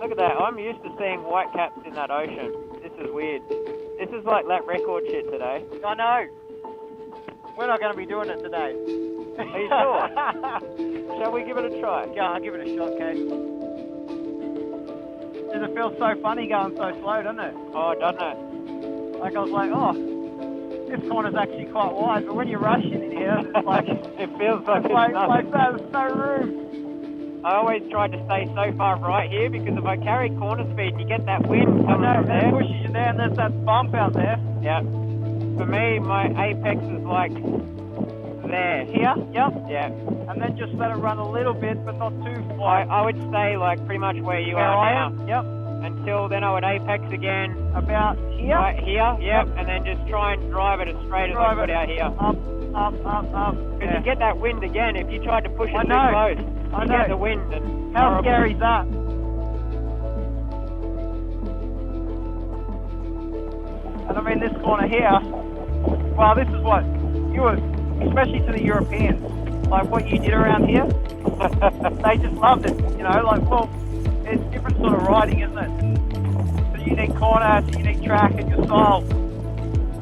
Look at that. I'm used to seeing white caps in that ocean. This is weird. This is like lap record shit today. I know. We're not going to be doing it today. Are you sure? Shall we give it a try? Yeah, I'll give it a shot, Kate. Does it feel so funny going so slow, doesn't it? Oh, doesn't it? Like I was like, oh, this corner's actually quite wide, but when you're rushing in here, it's like... it feels like it's like that, there's no room. I always try to stay so far right here because if I carry corner speed, you get that wind coming from there. It pushes you there and there's that bump out there. Yeah. For me, my apex is like there. Here? Yep. Yeah. And then just let it run a little bit, but not too far. I would stay like pretty much where you are now. Yep. Until then I would apex again. About here? Right here, yep. And then just try and drive it as straight as I could out here. Up. Because you get that wind again if you tried to push it too close. I You know. get the wind. And how scary is that? And I mean, this corner here, well, this is what you were, especially to the Europeans, like what you did around here, they just loved it, you know, like, well, it's different sort of riding, isn't it? It's a unique corner, it's a unique track, and your style,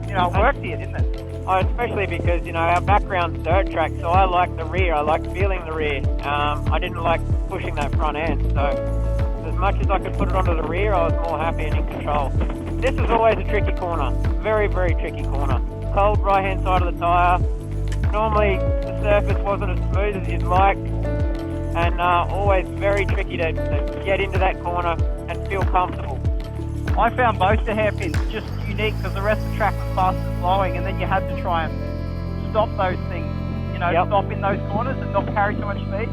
you know, it worked here, didn't it? Oh, especially because, you know, our background's dirt track, so I like the rear, I like feeling the rear. I didn't like pushing that front end, so as much as I could put it onto the rear, I was more happy and in control. This is always a tricky corner, very, very tricky corner. Cold right-hand side of the tyre. Normally the surface wasn't as smooth as you'd like, and always very tricky to get into that corner and feel comfortable. I found both the hairpins just unique because the rest of the track was fast and slowing, and then you had to try and stop those things, you know, stop in those corners and not carry too much speed.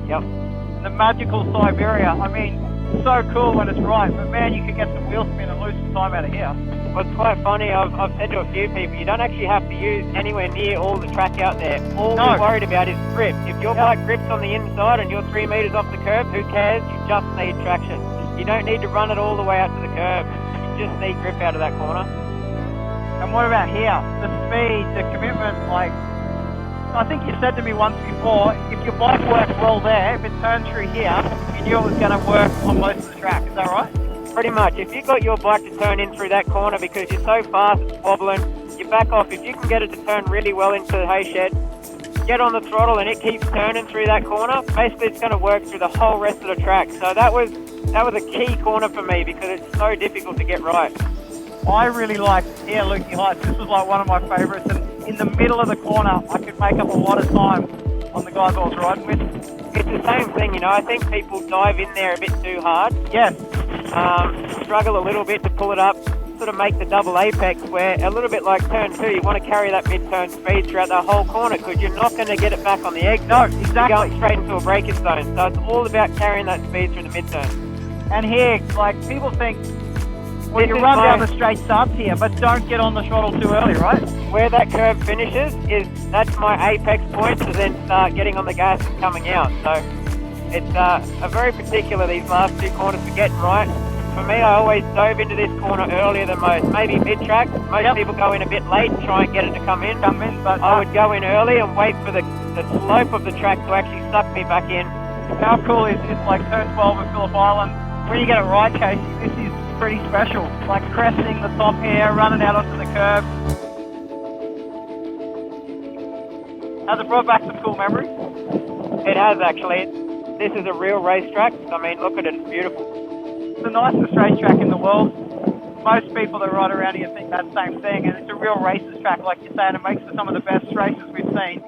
Yep. And the magical Siberia, I mean, so cool when it's right, but man, you could get some wheel spin and lose some time out of here. Well, it's quite funny, I've said to a few people, you don't actually have to use anywhere near all the track out there. All we're worried about is grip. If your bike grips on the inside and you're 3 metres off the curb, who cares? You just need traction. You don't need to run it all the way out to the curb. You just need grip out of that corner. And what about here? The speed, the commitment, like, I think you said to me once before, if your bike works well there, if it turned through here, you knew it was going to work on most of the track. Is that right? Pretty much. If you got your bike to turn in through that corner because you're so fast, it's wobbling, you back off. If you can get it to turn really well into the hay shed, get on the throttle and it keeps turning through that corner, basically it's going to work through the whole rest of the track. So that was a key corner for me because it's so difficult to get right. I really like here, Lukey Heights. This was like one of my favourites. And in the middle of the corner, I could make up a lot of time on the guys I was riding with. It's the same thing, you know. I think people dive in there a bit too hard. Yes. Struggle a little bit to pull it up, sort of make the double apex where a little bit like turn 2, you want to carry that mid-turn speed throughout the whole corner because you're not going to get it back on the exit. No, exactly. You're going straight into a braking zone. So it's all about carrying that speed through the mid-turn. And here, like, people think, well, you run down the straight starts here, but don't get on the throttle too early, right? Where that curve finishes, that's my apex point to then start getting on the gas and coming out. So it's a very particular, these last 2 corners for getting right. For me, I always dove into this corner earlier than most. Maybe mid-track. Most people go in a bit late and try and get it to come in. But I would go in early and wait for the slope of the track to actually suck me back in. How cool is this, like turn 12 at Phillip Island? When you get it right, Casey, this is pretty special. Like cresting the top here, running out onto the curb. Has it brought back some cool memories? It has, actually. This is a real racetrack. I mean, look at it, it's beautiful. It's the nicest racetrack in the world. Most people that ride around here think that same thing, and it's a real races track, like you're saying. It makes for some of the best races we've seen.